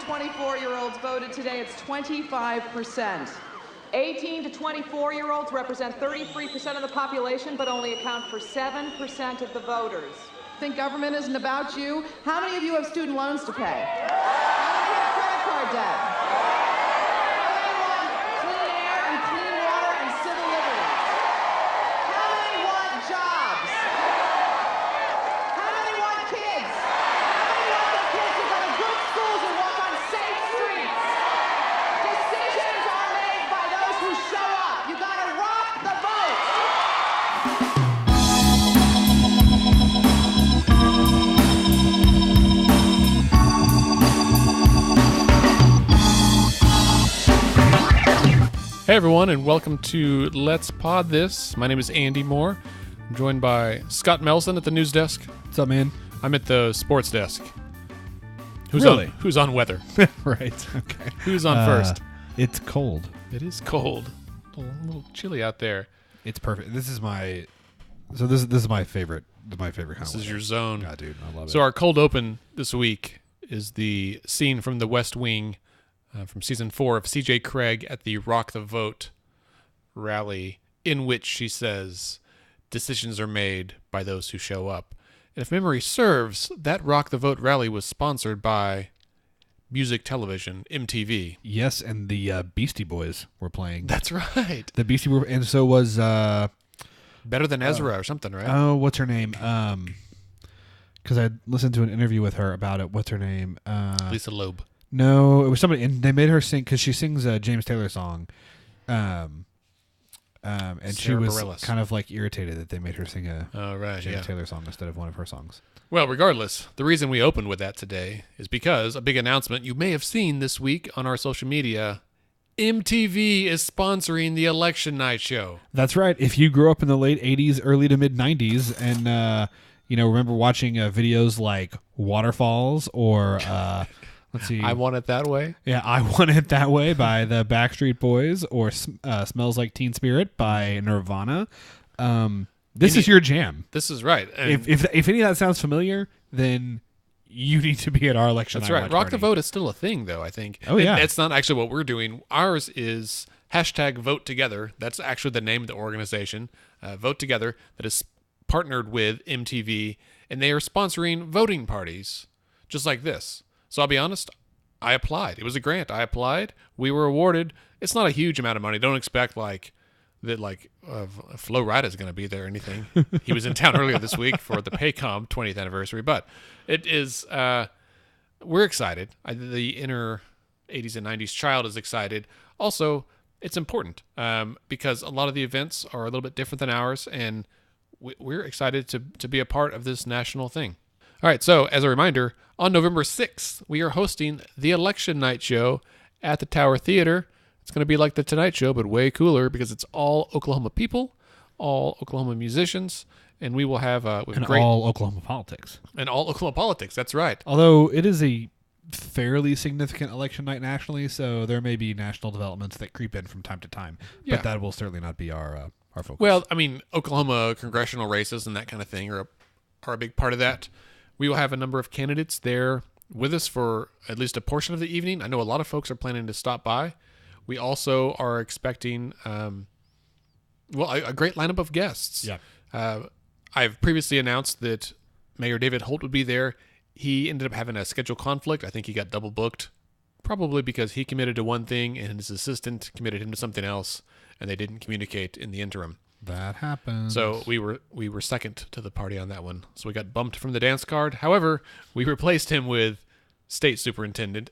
24-year-olds voted today, it's 25%. 18 to 24-year-olds represent 33% of the population, but only account for 7% of the voters. Think government isn't about you? How many of you have student loans to pay? How many have credit card debt? How many want clean air and clean water and civil liberties? How many want jobs? How many want kids? How many want their kids to go to good schools and walk on safe streets? Decisions are made by those who show up. You gotta rock the vote. Hey everyone, and welcome to Let's Pod This. My name is Andy Moore. I'm joined by Scott Melson at the news desk. What's up, man? I'm at the sports desk. Really? Who's on weather? Right. Okay. Who's on first? It's cold. It is cold. A little chilly out there. It's perfect. This is my. So this is my favorite. My favorite kind This of. is your zone. Yeah, dude, I love it. So our cold open this week is the scene from The West Wing from season 4 of CJ Craig at the Rock the Vote rally, in which she says decisions are made by those who show up. And if memory serves, that Rock the Vote rally was sponsored by Music Television, MTV. Yes, and the Beastie Boys were playing. That's right. The Beastie Boys, and so was Better Than Ezra or something, right? oh, what's her name? Because I listened to an interview with her about it. What's her name? Lisa Loeb. No, it was somebody, and they made her sing because she sings a James Taylor song. And Sarah she was Bareilles. kind of like irritated that they made her sing a Oh, right, James yeah. Taylor song instead of one of her songs. Well, regardless, the reason we opened with that today is because a big announcement you may have seen this week on our social media. MTV is sponsoring the election night show. That's right. If you grew up in the late 80s, early to mid 90s, and remember watching videos like Waterfalls or let's see, I Want It That Way. yeah, I Want It That Way by the Backstreet Boys, or Smells Like Teen Spirit by Nirvana. This is your jam. This is right. And If any of that sounds familiar, then you need to be at our election. that's night right. watch Rock the party. Vote is still a thing, though, I think. Oh, yeah. It's not actually what we're doing. Ours is hashtag Vote Together. That's actually the name of the organization, Vote Together, that is partnered with MTV, and they are sponsoring voting parties just like this. So I'll be honest, I applied. It was a grant. I applied. We were awarded. It's not a huge amount of money. Don't expect Flo Rida is going to be there or anything. He was in town earlier this week for the Paycom 20th anniversary, but it is, we're excited. The inner 80s and 90s child is excited. Also, it's important because a lot of the events are a little bit different than ours, and we're excited to be a part of this national thing. All right, so as a reminder, on November 6th, we are hosting the Election Night Show at the Tower Theater. It's going to be like the Tonight Show, but way cooler because it's all Oklahoma people, all Oklahoma musicians, and we will have all Oklahoma politics. And all Oklahoma politics, that's right. Although it is a fairly significant election night nationally, so there may be national developments that creep in from time to time. Yeah. But that will certainly not be our focus. Well, I mean, Oklahoma congressional races and that kind of thing are a big part of that. We will have a number of candidates there with us for at least a portion of the evening. I know a lot of folks are planning to stop by. We also are expecting, a great lineup of guests. Yeah. I've previously announced that Mayor David Holt would be there. He ended up having a schedule conflict. I think he got double booked, probably because he committed to one thing and his assistant committed him to something else, and they didn't communicate in the interim. That happens. So we were second to the party on that one. So we got bumped from the dance card. However, we replaced him with State Superintendent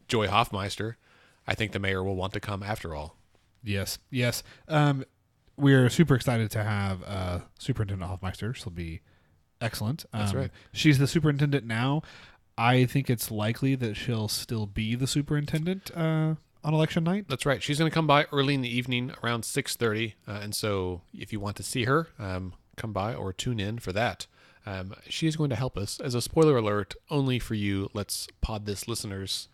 Joy Hoffmeister. I think the mayor will want to come after all. Yes. We're super excited to have Superintendent Hoffmeister. She'll be excellent. That's right. She's the superintendent now. I think it's likely that she'll still be the superintendent on election night. That's right. She's going to come by early in the evening around 6:30. And so if you want to see her, come by or tune in for that. She is going to help us. As a spoiler alert, only for you, Let's Pod This listeners,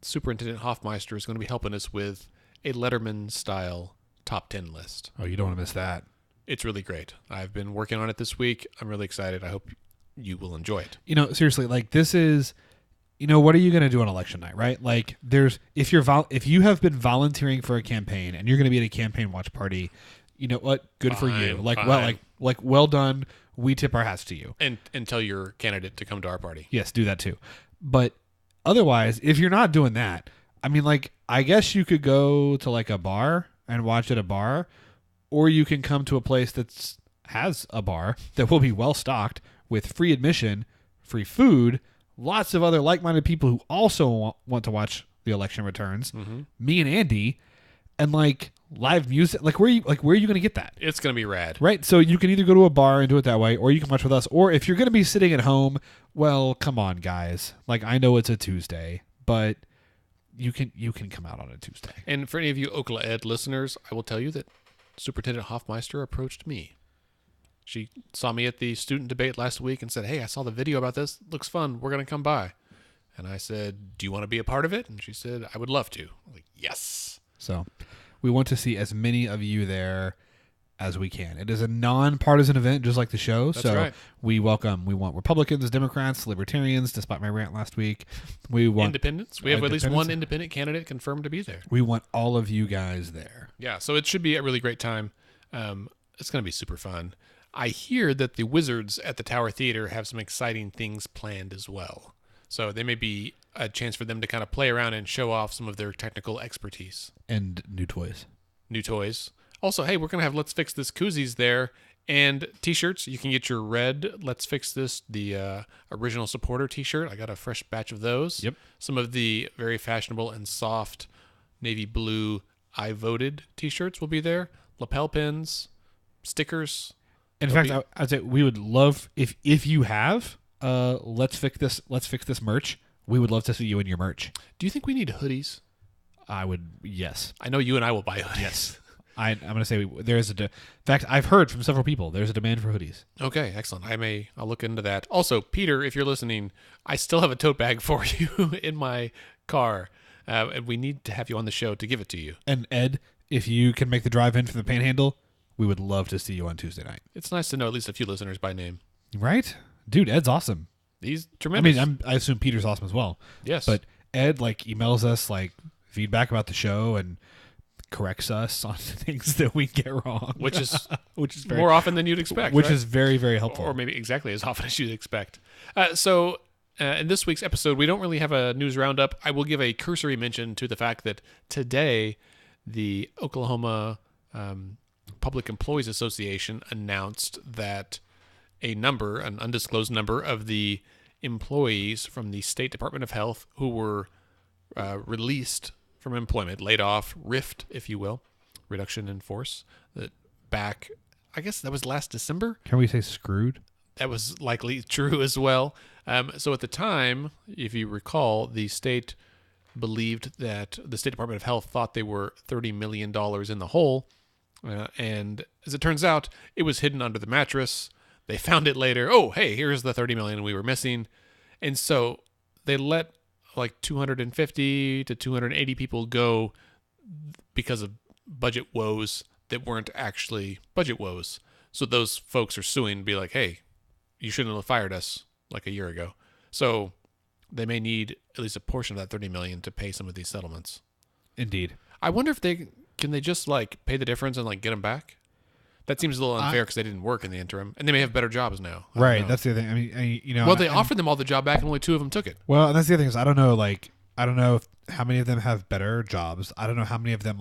Superintendent Hoffmeister is going to be helping us with a Letterman-style top 10 list. Oh, you don't want to miss that. It's really great. I've been working on it this week. I'm really excited. I hope you will enjoy it. Seriously, like this is, what are you going to do on election night, right? Like, if you have been volunteering for a campaign and you're going to be at a campaign watch party, you know what? Good for you. Well done. We tip our hats to you. And tell your candidate to come to our party. Yes, do that too. But otherwise, if you're not doing that, I mean, like, I guess you could go to like a bar and watch at a bar, or you can come to a place that has a bar that will be well stocked with free admission, free food, lots of other like-minded people who also want to watch the election returns. Mm-hmm. Me and Andy, and like live music. Like, where are you going to get that? It's going to be rad, right? So you can either go to a bar and do it that way, or you can watch with us. Or if you're going to be sitting at home, well, come on, guys. Like, I know it's a Tuesday, but you can come out on a Tuesday. And for any of you Oklahoma Ed listeners, I will tell you that Superintendent Hoffmeister approached me. She saw me at the student debate last week and said, "Hey, I saw the video about this. Looks fun. We're going to come by." And I said, "Do you want to be a part of it?" And she said, "I would love to." I'm like, yes. So we want to see as many of you there as we can. It is a nonpartisan event, just like the show. That's so right. We want Republicans, Democrats, Libertarians, despite my rant last week. We want independents. We have at least one independent candidate confirmed to be there. We want all of you guys there. Yeah, so it should be a really great time. It's going to be super fun. I hear that the Wizards at the Tower Theater have some exciting things planned as well. So there may be a chance for them to kind of play around and show off some of their technical expertise. And new toys. Also, hey, we're going to have Let's Fix This koozies there and T-shirts. You can get your red Let's Fix This, the original supporter T-shirt. I got a fresh batch of those. Yep. Some of the very fashionable and soft navy blue I Voted T-shirts will be there. Lapel pins, stickers. In fact, I'd say we would love if you have Let's Fix This merch. We would love to see you in your merch. Do you think we need hoodies? I would. Yes. I know you and I will buy hoodies. Yes. I'm going to say there's in fact, I've heard from several people there's a demand for hoodies. Okay, excellent. I'll look into that. Also, Peter, if you're listening, I still have a tote bag for you in my car, and we need to have you on the show to give it to you. And Ed, if you can make the drive in from the Panhandle, we would love to see you on Tuesday night. It's nice to know at least a few listeners by name. Right? Dude, Ed's awesome. He's tremendous. I mean, I assume Peter's awesome as well. Yes. But Ed, emails us, feedback about the show and corrects us on things that we get wrong. Which is very, more often than you'd expect. Which right? is very, very helpful. Or maybe exactly as often as you'd expect. So in this week's episode, we don't really have a news roundup. I will give a cursory mention to the fact that today the Oklahoma Public Employees Association announced that an undisclosed number of the employees from the State Department of Health who were released from employment, laid off, RIFT, if you will, reduction in force, that back, I guess that was last December. Can we say screwed? That was likely true as well. So at the time, if you recall, the state believed that the State Department of Health thought they were $30 million in the hole. And as it turns out, it was hidden under the mattress. They found it later. Oh, hey, here's the $30 million we were missing. And so they let 250 to 280 people go because of budget woes that weren't actually budget woes. So those folks are suing to be like, hey, you shouldn't have fired us a year ago. So they may need at least a portion of that $30 million to pay some of these settlements. Indeed. I wonder if they just pay the difference and get them back. That seems a little unfair because they didn't work in the interim, and they may have better jobs now. Right, that's the other thing. I mean, well, they offered them all the job back, and only 2 of them took it. Well, and that's the other thing is I don't know how many of them have better jobs. I don't know how many of them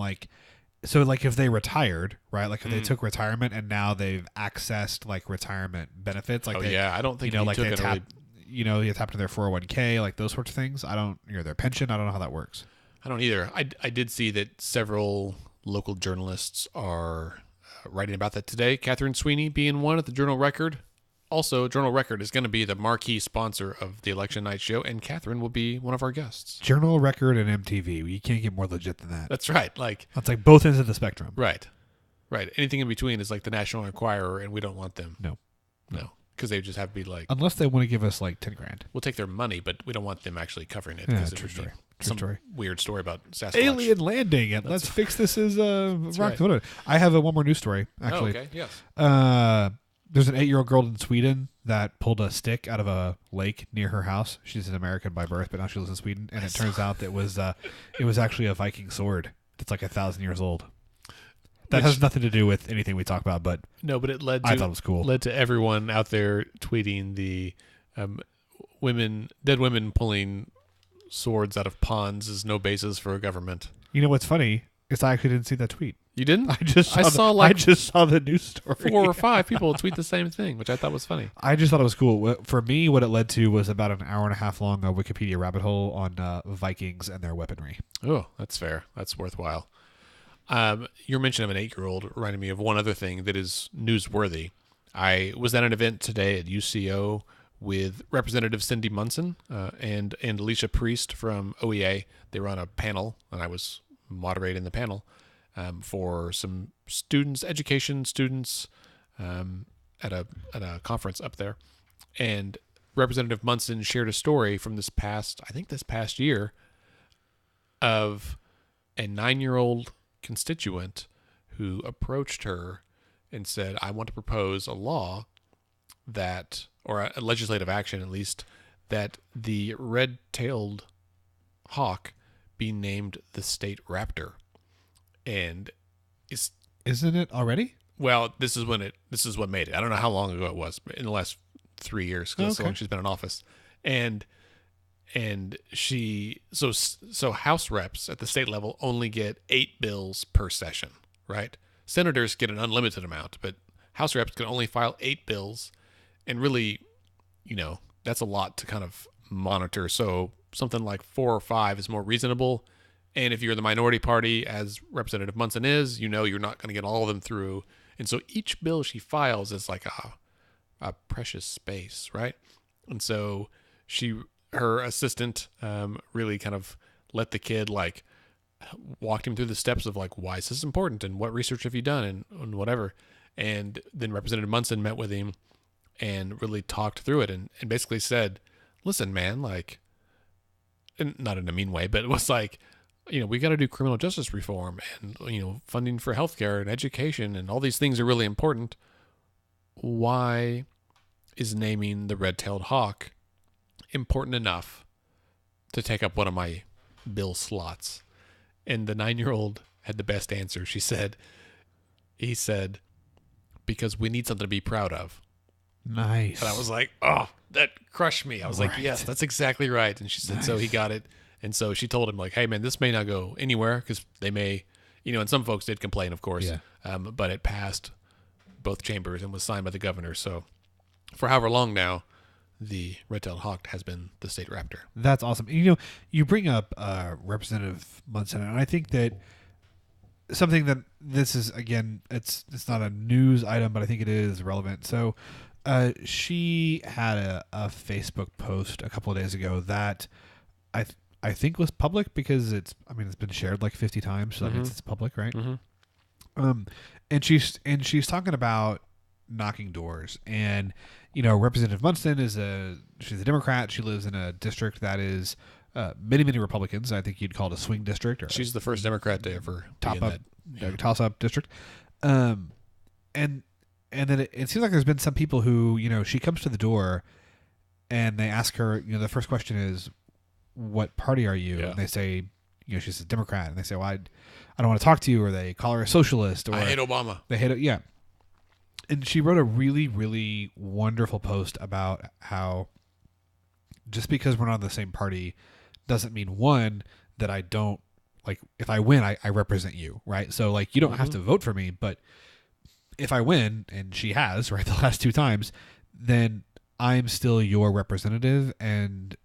so if they retired, right? If they took retirement and now they've accessed retirement benefits. I don't think they tap, you tap to their 401k, those sorts of things. I don't, their pension. I don't know how that works. I don't either. I did see that several local journalists are writing about that today. Catherine Sweeney being one at the Journal Record. Also, Journal Record is going to be the marquee sponsor of the election night show, and Catherine will be one of our guests. Journal Record and MTV. You can't get more legit than that. That's right. That's both ends of the spectrum. Right. Anything in between is the National Enquirer, and we don't want them. No. Because they just have to be unless they want to give us $10,000. We'll take their money, but we don't want them actually covering it. Yeah, true story. Some weird story about Sasquatch. Alien landing, and let's fix this as rock. Right. I have one more news story, actually. Oh, okay, yes. There's an 8-year-old girl in Sweden that pulled a stick out of a lake near her house. She's an American by birth, but now she lives in Sweden. And it turns out that it was actually a Viking sword that's like 1,000 years old. That has nothing to do with anything we talk about, but no, but it led. I thought it was cool. Led to everyone out there tweeting the dead women pulling swords out of ponds is no basis for a government. You know what's funny is I actually didn't see that tweet. You didn't? I just saw the news story. 4 or 5 people tweet the same thing, which I thought was funny. I just thought it was cool. For me, what it led to was about an hour and a half long Wikipedia rabbit hole on Vikings and their weaponry. Oh, that's fair. That's worthwhile. Your mention of an 8-year-old reminded me of one other thing that is newsworthy. I was at an event today at UCO with Representative Cindy Munson and Alicia Priest from OEA. They were on a panel, and I was moderating the panel for some education students at a conference up there. And Representative Munson shared a story from this past year of a 9-year-old constituent who approached her and said, I want to propose a law that, or a legislative action at least, that the red-tailed hawk be named the state raptor. And isn't it already? Well, this is what made it. I don't know how long ago it was, but in the last 3 years, because that's so long she's been in office. And so House reps at the state level only get 8 bills per session, right? Senators get an unlimited amount, but House reps can only file 8 bills. And really, that's a lot to kind of monitor. So something like 4 or 5 is more reasonable. And if you're the minority party, as Representative Munson is, you're not going to get all of them through. And so each bill she files is like a precious space, right? And so her assistant really kind of let the kid walked him through the steps of why is this important and what research have you done and whatever. And then Representative Munson met with him and really talked through it and basically said, listen, man, and not in a mean way, but it was we got to do criminal justice reform and, funding for healthcare and education and all these things are really important. Why is naming the red-tailed hawk important enough to take up one of my bill slots? And the 9-year-old had the best answer. He said, because we need something to be proud of. Nice. And I was like, oh, that crushed me. I was like, yes, that's exactly right. And she said, nice. So he got it. And so she told him hey man, this may not go anywhere because they may, and some folks did complain, of course, but it passed both chambers and was signed by the governor. So for however long now, the red-tailed hawk has been the state raptor. That's awesome. You bring up Representative Munson, and I think that something that this is, again, it's not a news item, but I think it is relevant. So she had a Facebook post a couple of days ago that I think was public because it's been shared 50 times, so that means it's public, right? Mm-hmm. And she's talking about knocking doors, and Representative Munson she's a Democrat. She lives in a district that is many Republicans. I think you'd call it a swing district. Or she's the first Democrat to ever toss up district. And then it seems like there's been some people who she comes to the door, and they ask her. The first question is, what party are you? Yeah. And they say, she's a Democrat. And they say, well, I don't want to talk to you. Or they call her a socialist. Or I hate Obama. They hate it. Yeah. And she wrote a really, really wonderful post about how just because we're not in the same party doesn't mean, one, that I don't, if I win, I represent you, right? So, you don't have to vote for me, but if I win, and she has, right, the last 2 times, then I'm still your representative, and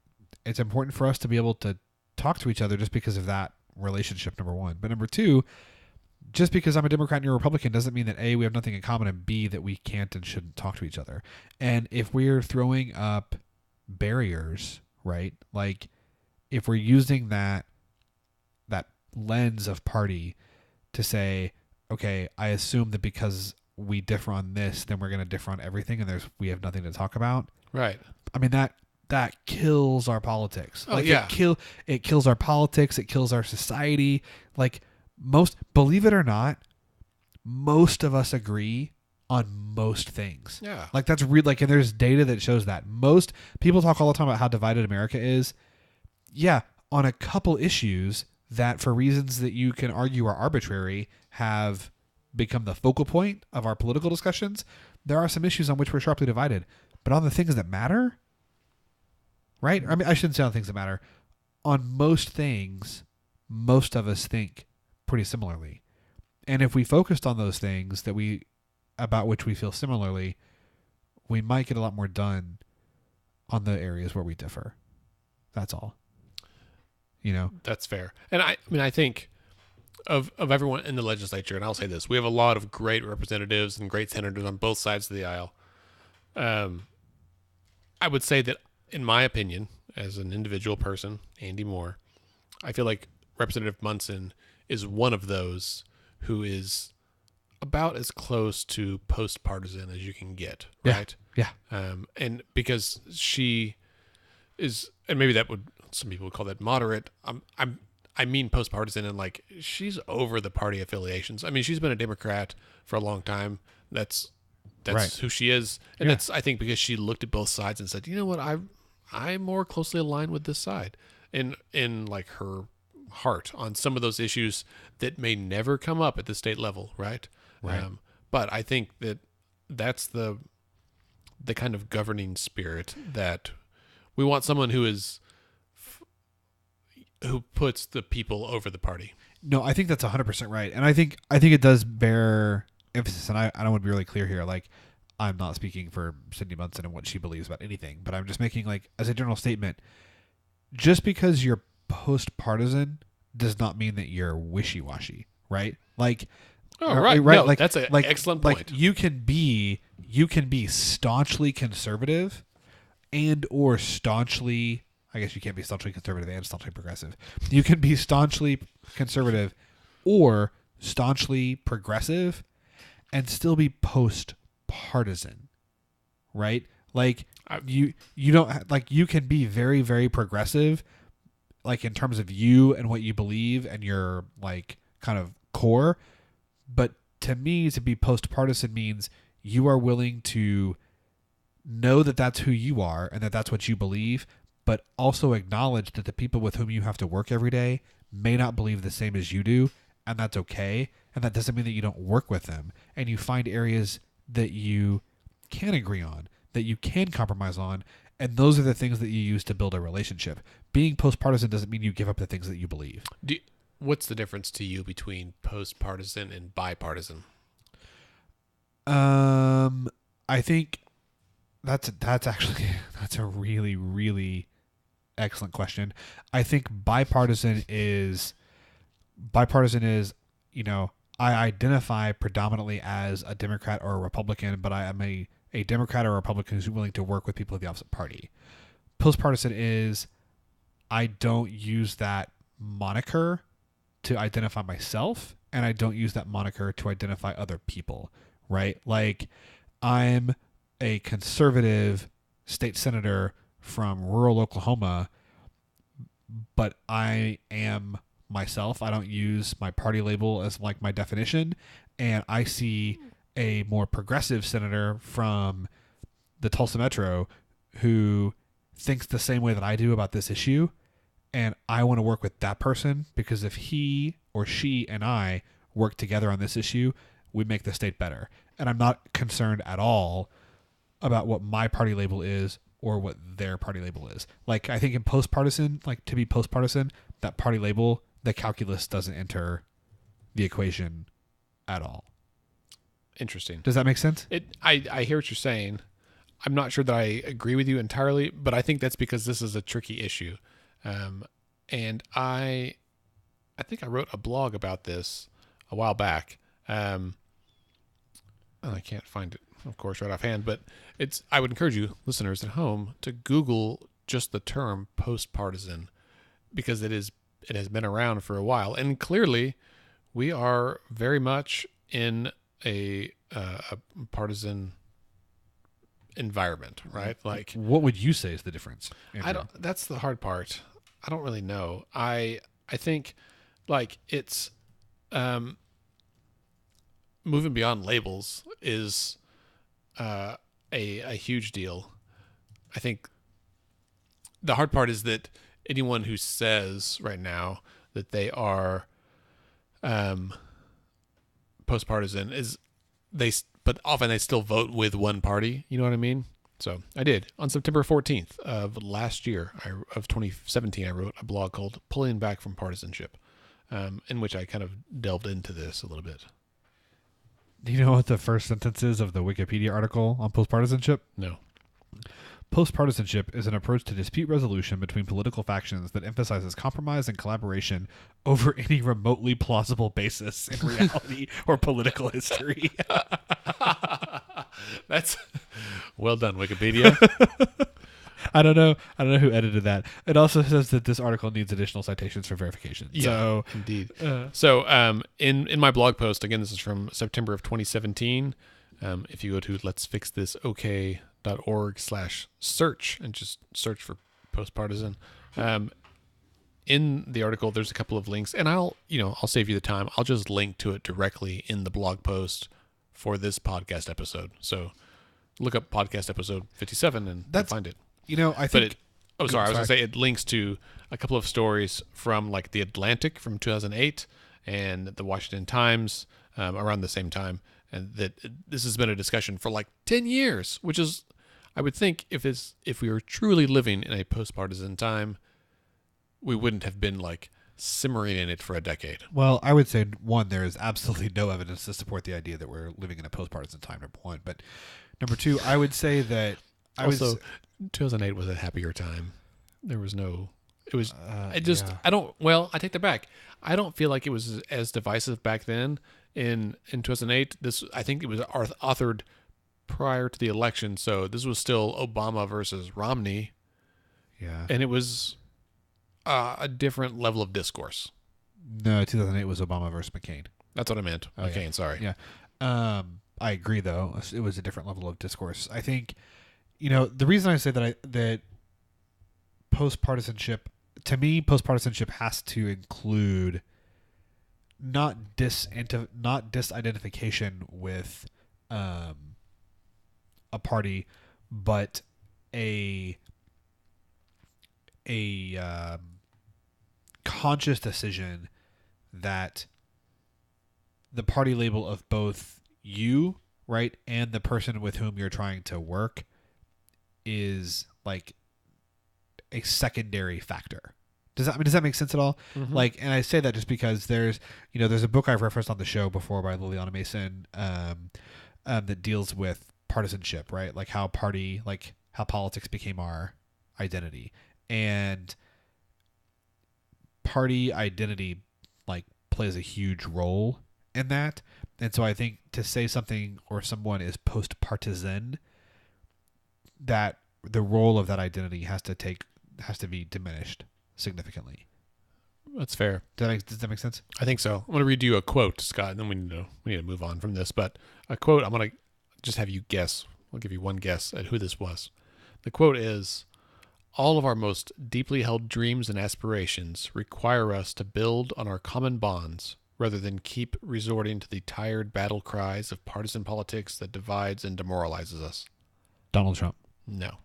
it's important for us to be able to talk to each other just because of that relationship, number one. But number two, just because I'm a Democrat and you're a Republican doesn't mean that A, we have nothing in common, and B, that we can't and shouldn't talk to each other. And if we're throwing up barriers, right, if we're using that lens of party to say, okay, I assume that because we differ on this, then we're going to differ on everything, and we have nothing to talk about. Right. That kills our politics. Oh, yeah. It kills our politics. It kills our society. Believe it or not, most of us agree on most things. Yeah. Like that's real. Like, and there's data that shows that most people talk all the time about how divided America is. Yeah, on a couple issues that, for reasons that you can argue are arbitrary, have become the focal point of our political discussions. There are some issues on which we're sharply divided, but on the things that matter, right? I mean, I shouldn't say on things that matter. On most things, most of us think pretty similarly. And if we focused on those things about which we feel similarly, we might get a lot more done on the areas where we differ. That's all. That's fair. And I mean, I think of everyone in the legislature, and I'll say this, we have a lot of great representatives and great senators on both sides of the aisle. I would say that, in my opinion, as an individual person, Andy Moore, I feel like Representative Munson is one of those who is about as close to post-partisan as you can get, right? Yeah. And because she is, and maybe some people would call that moderate. I mean post-partisan, and like she's over the party affiliations. I mean, she's been a Democrat for a long time. That's Right. who she is, and that's, I think, because she looked at both sides and said, you know what, I'm more closely aligned with this side, in like her heart on some of those issues that may never come up at the state level, right? Right. But I think that's the kind of governing spirit that we want, someone who puts the people over the party. No, I think that's 100% right. And I think it does bear emphasis, and I don't want to be really clear here. Like, I'm not speaking for Cindy Munson and what she believes about anything, but I'm just making, like, as a general statement, just because you're post-partisan does not mean that you're wishy-washy, right? Like, right. right. No, like, that's an excellent point. Like, you can be staunchly conservative and or staunchly, I guess you can't be staunchly conservative and staunchly progressive. You can be staunchly conservative or staunchly progressive and still be post-partisan, right? Like, you don't, like, you can be very, very progressive, like, in terms of you and what you believe and your, like, kind of core. But to me, to be post-partisan means you are willing to know that that's who you are and that that's what you believe, but also acknowledge that the people with whom you have to work every day may not believe the same as you do, and that's okay. And that doesn't mean that you don't work with them. And you find areas that you can agree on, that you can compromise on, and those are the things that you use to build a relationship. Being post-partisan doesn't mean you give up the things that you believe. What's the difference to you between post-partisan and bipartisan? I think that's a really, really excellent question. I think bipartisan is, I identify predominantly as a Democrat or a Republican, but I am a Democrat or a Republican who's willing to work with people of the opposite party. Post-partisan is, I don't use that moniker to identify myself, and I don't use that moniker to identify other people, right? Like, I'm a conservative state senator from rural Oklahoma, but I am myself. I don't use my party label as, like, my definition, and I see a more progressive senator from the Tulsa Metro who thinks the same way that I do about this issue, and I want to work with that person because if he or she and I work together on this issue, we make the state better. And I'm not concerned at all about what my party label is or what their party label is. Like, I think in post-partisan, like, to be post-partisan, that party label, the calculus doesn't enter the equation at all. Interesting. Does that make sense? I hear what you're saying. I'm not sure that I agree with you entirely, but I think that's because this is a tricky issue. And I think I wrote a blog about this a while back. And I can't find it, of course, right offhand, but I would encourage you, listeners at home, to Google just the term post-partisan, because it has been around for a while. And clearly we are very much in a partisan environment, right? Like, what would you say is the difference, Andrew? That's the hard part. I don't really know. I think, like, it's moving beyond labels is a huge deal. I think the hard part is that anyone who says right now that they are post-partisan but often they still vote with one party. You know what I mean? So I did. On September 14th of last year, of 2017, I wrote a blog called Pulling Back from Partisanship, in which I kind of delved into this a little bit. Do you know what the first sentence is of the Wikipedia article on post-partisanship? No. Post-partisanship is an approach to dispute resolution between political factions that emphasizes compromise and collaboration over any remotely plausible basis in reality or political history. That's well done, Wikipedia. I don't know who edited that. It also says that this article needs additional citations for verification. Yeah, so, indeed. So in my blog post, again, this is from September of 2017. If you go to letsfixthisok.org/search and just search for postpartisan, in the article, there's a couple of links, and I'll save you the time. I'll just link to it directly in the blog post for this podcast episode. So look up podcast episode 57 and you'll find it. I think... I was going to say it links to a couple of stories from like The Atlantic from 2008 and the Washington Times around the same time. And that this has been a discussion for like 10 years, which is, I would think, if we were truly living in a post-partisan time, we wouldn't have been like simmering in it for a decade. Well, I would say, one, there is absolutely no evidence to support the idea that we're living in a post-partisan time, number one. But number two, I would say that... 2008 was a happier time. There was no... It was... I take that back. I don't feel like it was as divisive back then. In 2008, I think it was authored prior to the election, so this was still Obama versus Romney. Yeah. And it was a different level of discourse. No, 2008 was Obama versus McCain. That's what I meant. McCain, yeah. Sorry. Yeah. I agree, though. It was a different level of discourse. I think, the reason I say that post-partisanship, to me, post-partisanship has to include not disidentification with a party, but a conscious decision that the party label of both you, right, and the person with whom you're trying to work is like a secondary factor. Does that make sense at all? Mm-hmm. And I say that just because there's a book I've referenced on the show before by Liliana Mason that deals with partisanship, right? Like how politics became our identity, and party identity plays a huge role in that. And so I think to say something or someone is post-partisan, that the role of that identity has to be diminished significantly. That's fair. Does that make sense? I think so. I'm going to read you a quote, Scott, and then we need to move on from this. But a quote, I'm going to just have you guess. I'll give you one guess at who this was. The quote is, "All of our most deeply held dreams and aspirations require us to build on our common bonds rather than keep resorting to the tired battle cries of partisan politics that divides and demoralizes us." Donald Trump. No.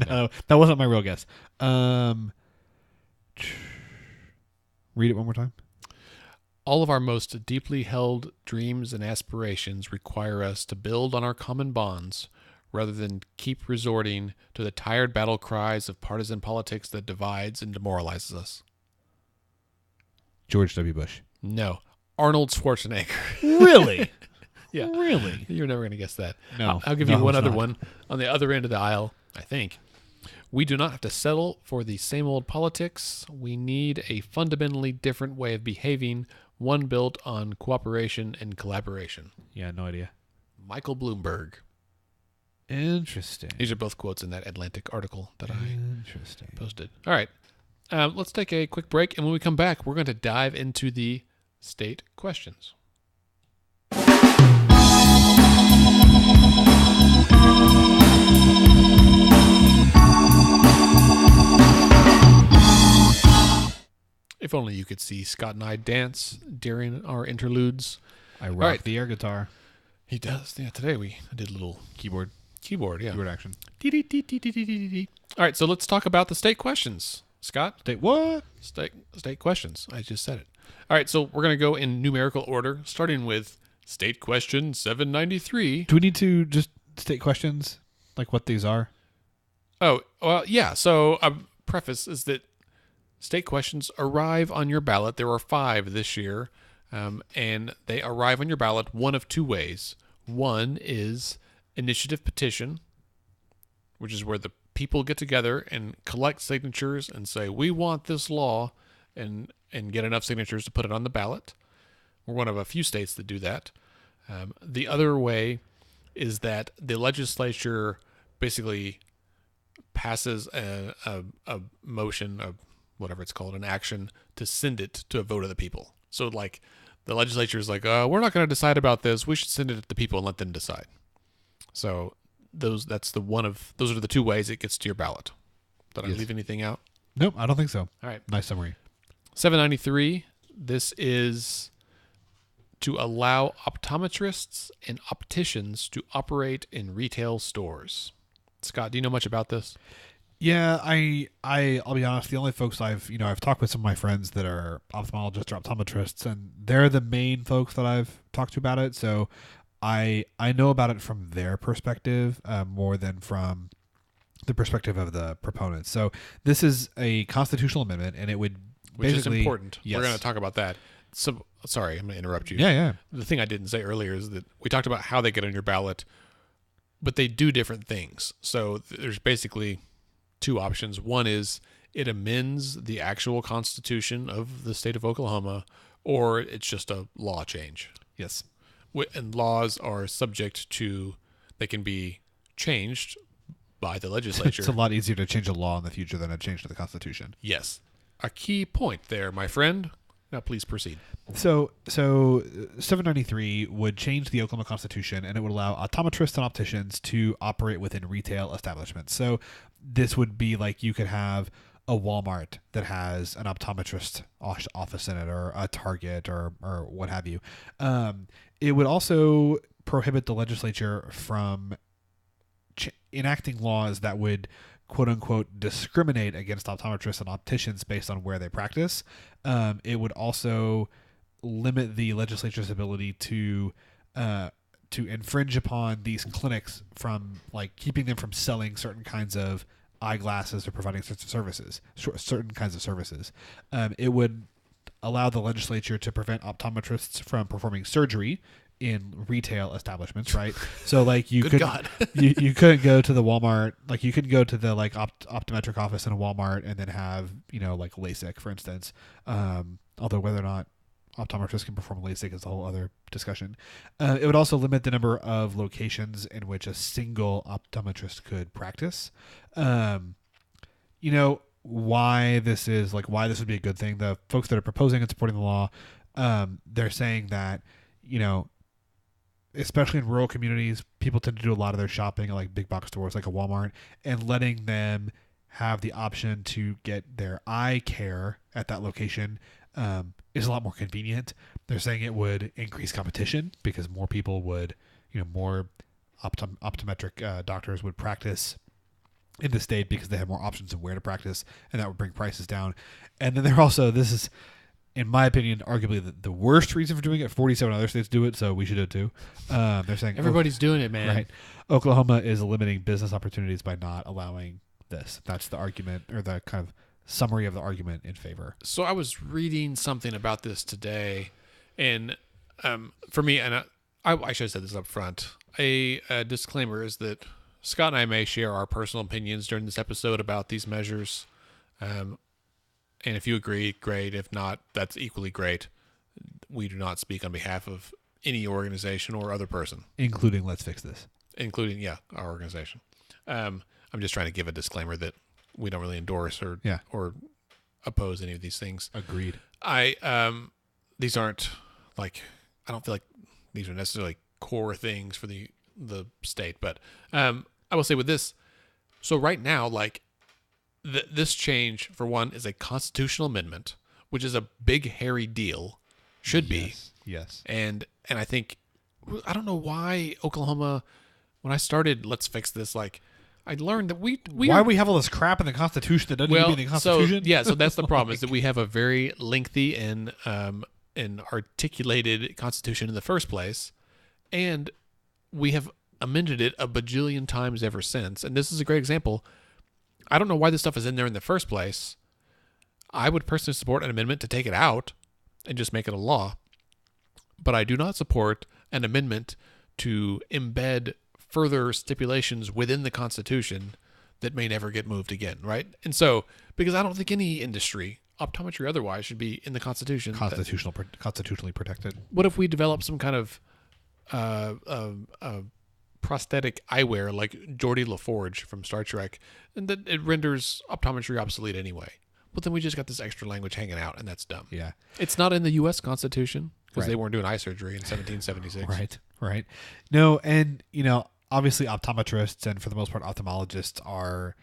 No, that wasn't my real guess. Read it one more time. "All of our most deeply held dreams and aspirations require us to build on our common bonds rather than keep resorting to the tired battle cries of partisan politics that divides and demoralizes us." George W. Bush. No. Arnold Schwarzenegger. Really? Yeah. Really? You're never going to guess that. No. I'll give you one other one on the other end of the aisle, I think. "We do not have to settle for the same old politics. We need a fundamentally different way of behaving, one built on cooperation and collaboration." Yeah, no idea. Michael Bloomberg. Interesting. These are both quotes in that Atlantic article that I Interesting. posted. All right. Let's take a quick break, and when we come back, we're going to dive into the state questions. If only you could see Scott and I dance during our interludes. I rock right. the air guitar. He does. Yeah, today I did a little Keyboard keyboard, yeah. action. All right, so let's talk about the state questions. Scott? State what? State questions. I just said it. All right, so we're going to go in numerical order, starting with state question 793. Do we need to just state questions, like what these are? Oh, well, yeah. So a preface is that state questions arrive on your ballot. There are 5 this year, and they arrive on your ballot one of 2 ways. One is initiative petition, which is where the people get together and collect signatures and say, we want this law, and get enough signatures to put it on the ballot. We're one of a few states that do that. The other way is that the legislature basically passes a motion, whatever it's called, an action, to send it to a vote of the people. So like the legislature is like, we're not going to decide about this. We should send it to the people and let them decide. So those are the 2 ways it gets to your ballot. Did I leave anything out? Nope, I don't think so. All right. Nice summary. 793. This is to allow optometrists and opticians to operate in retail stores. Scott, do you know much about this? Yeah, I'll be honest. The only folks I've talked with some of my friends that are ophthalmologists or optometrists, and they're the main folks that I've talked to about it. So I know about it from their perspective more than from the perspective of the proponents. So this is a constitutional amendment, and it would Which is basically important. Yes. We're going to talk about that. So sorry, I'm going to interrupt you. Yeah. The thing I didn't say earlier is that we talked about how they get on your ballot, but they do different things. So there's basically 2 options. One is it amends the actual constitution of the state of Oklahoma, or it's just a law change. Yes. And laws are subject to, they can be changed by the legislature. It's a lot easier to change a law in the future than a change to the Constitution. Yes. A key point there, my friend. Now please proceed. So 793 would change the Oklahoma Constitution, and it would allow optometrists and opticians to operate within retail establishments. So this would be like you could have a Walmart that has an optometrist office in it, or a Target, or what have you. It would also prohibit the legislature from enacting laws that would, quote unquote, discriminate against optometrists and opticians based on where they practice. It would also limit the legislature's ability to infringe upon these clinics from, like, keeping them from selling certain kinds of eyeglasses or providing certain kinds of services. It would allow the legislature to prevent optometrists from performing surgery in retail establishments, right? So like you Good could God. you couldn't go to the Walmart, like you couldn't go to the like optometric office in a Walmart and then have, like LASIK, for instance. Although whether or not optometrists can perform LASIK is a whole other discussion. It would also limit the number of locations in which a single optometrist could practice. Why this would be a good thing. The folks that are proposing and supporting the law, they're saying that, especially in rural communities, people tend to do a lot of their shopping at like big box stores like a Walmart, and letting them have the option to get their eye care at that location is a lot more convenient. They're saying it would increase competition because more people would, more optometric doctors would practice in the state because they have more options of where to practice, and that would bring prices down. And then this is, in my opinion, arguably the worst reason for doing it. 47 other states do it, so we should do it too. They're saying Everybody's doing it, man. Right. Oklahoma is limiting business opportunities by not allowing this. That's the argument, or the kind of summary of the argument in favor. So I was reading something about this today, and for me, and I should have said this up front, a disclaimer is that Scott and I may share our personal opinions during this episode about these measures. And if you agree, great. If not, that's equally great. We do not speak on behalf of any organization or other person. Including Let's Fix This. Including, our organization. I'm just trying to give a disclaimer that we don't really endorse or oppose any of these things. Agreed. These aren't I don't feel like these are necessarily core things for the state, but I will say with this, so right now, this change, for one, is a constitutional amendment, which is a big, hairy deal. Should be. Yes. And And I think, I don't know why Oklahoma, when I started Let's Fix This, like, I learned that why we have all this crap in the Constitution that doesn't even be in the Constitution? So that's the problem, is that we have a very lengthy and articulated Constitution in the first place, and we have amended it a bajillion times ever since. And this is a great example. I don't know why this stuff is in there in the first place. I would personally support an amendment to take it out and just make it a law, but I do not support an amendment to embed further stipulations within the Constitution that may never get moved again, right? And so, because I don't think any industry, optometry or otherwise, should be in the Constitution. Constitutionally protected. What if we develop some kind of prosthetic eyewear like Geordie LaForge from Star Trek, and that it renders optometry obsolete anyway? But then we just got this extra language hanging out, and that's dumb. Yeah. It's not in the U.S. Constitution because Right. they weren't doing eye surgery in 1776. Right. No, and, obviously optometrists and for the most part ophthalmologists are,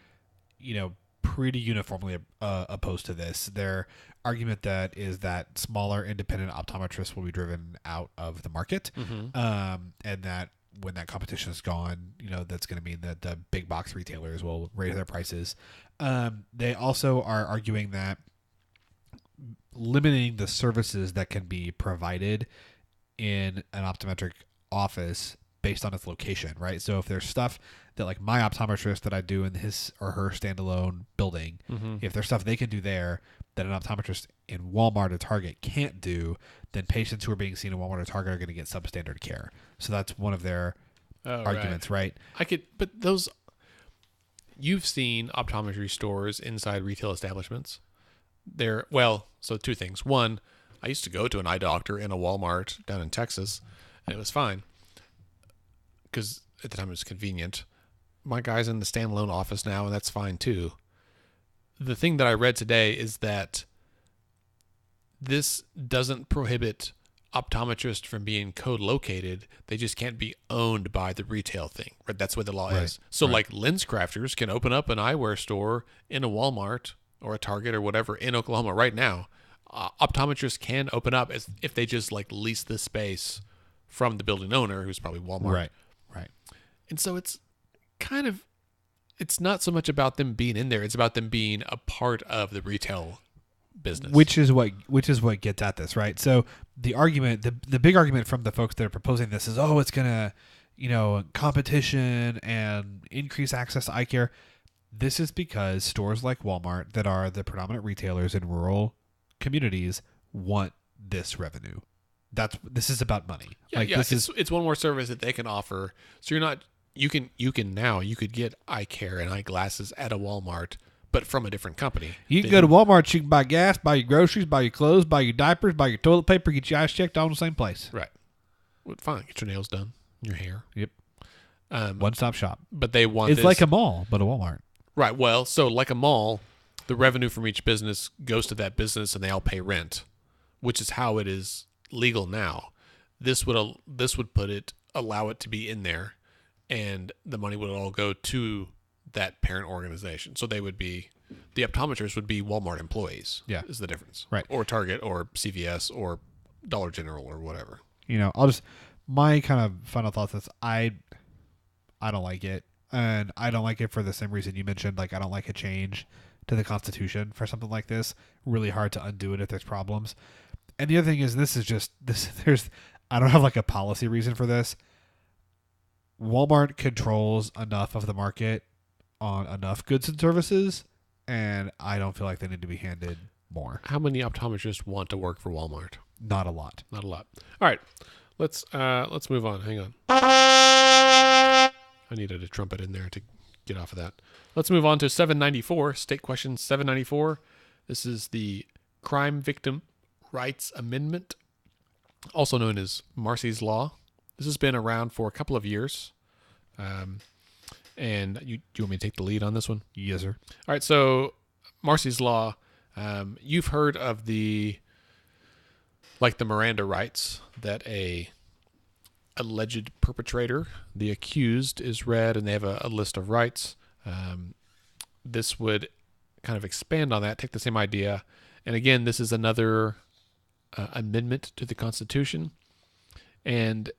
pretty uniformly opposed to this. Their argument is that smaller independent optometrists will be driven out of the market, and that when that competition is gone, that's going to mean that the big box retailers will raise their prices. They also are arguing that limiting the services that can be provided in an optometric office based on its location, right? So if there's stuff that like my optometrist that I do in his or her standalone building, if there's stuff they can do there that an optometrist in Walmart or Target can't do, then patients who are being seen in Walmart or Target are going to get substandard care. So that's one of their arguments, right? But those, you've seen optometry stores inside retail establishments. So two things. One, I used to go to an eye doctor in a Walmart down in Texas, and it was fine because at the time it was convenient. My guy's in the standalone office now, and that's fine too. The thing that I read today is that this doesn't prohibit optometrists from being co-located. They just can't be owned by the retail thing, right? That's what the law is. So like lens crafters can open up an eyewear store in a Walmart or a Target or whatever in Oklahoma right now. Optometrists can open up as if they just like lease the space from the building owner, who's probably Walmart. Right. And so it's not so much about them being in there. It's about them being a part of the retail business. Which is what gets at this, right? So the argument, the big argument from the folks that are proposing this is, it's going to, competition and increase access to eye care. This is because stores like Walmart that are the predominant retailers in rural communities want this revenue. This is about money. It's one more service that they can offer. So you could get eye care and eyeglasses at a Walmart, but from a different company. You can go to Walmart, you can buy gas, buy your groceries, buy your clothes, buy your diapers, buy your toilet paper, get your eyes checked all in the same place. Right. Well, fine. Get your nails done, your hair. Yep. One-stop shop. But they want It's like a mall, but a Walmart. Right. Well, so like a mall, the revenue from each business goes to that business and they all pay rent, which is how it is legal now. This would allow it to be in there, and the money would all go to that parent organization. So the optometrists would be Walmart employees. Yeah. Is the difference. Right. Or Target or CVS or Dollar General or whatever. My kind of final thoughts is I don't like it. And I don't like it for the same reason you mentioned. Like, I don't like a change to the Constitution for something like this. Really hard to undo it if there's problems. And the other thing is, I don't have like a policy reason for this. Walmart controls enough of the market on enough goods and services, and I don't feel like they need to be handed more. How many optometrists want to work for Walmart? Not a lot. Not a lot. All right. Let's move on. Hang on. I needed a trumpet in there to get off of that. Let's move on to 794, State Question 794. This is the Crime Victim Rights Amendment, also known as Marcy's Law. This has been around for a couple of years. And do you want me to take the lead on this one? Yes, sir. All right, so Marcy's Law, you've heard of the Miranda rights that a alleged perpetrator, the accused, is read, and they have a list of rights. This would kind of expand on that, take the same idea. And again, this is another amendment to the Constitution. and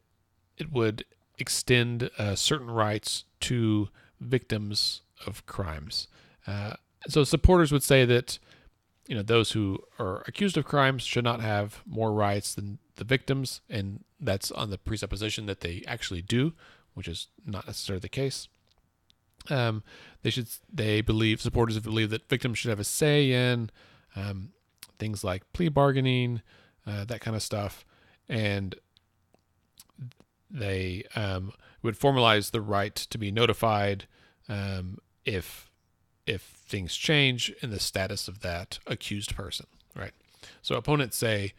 it would extend certain rights to victims of crimes. So supporters would say that those who are accused of crimes should not have more rights than the victims, and that's on the presupposition that they actually do, which is not necessarily the case. Supporters believe that victims should have a say in things like plea bargaining, that kind of stuff, and they would formalize the right to be notified if things change in the status of that accused person, right? So opponents say,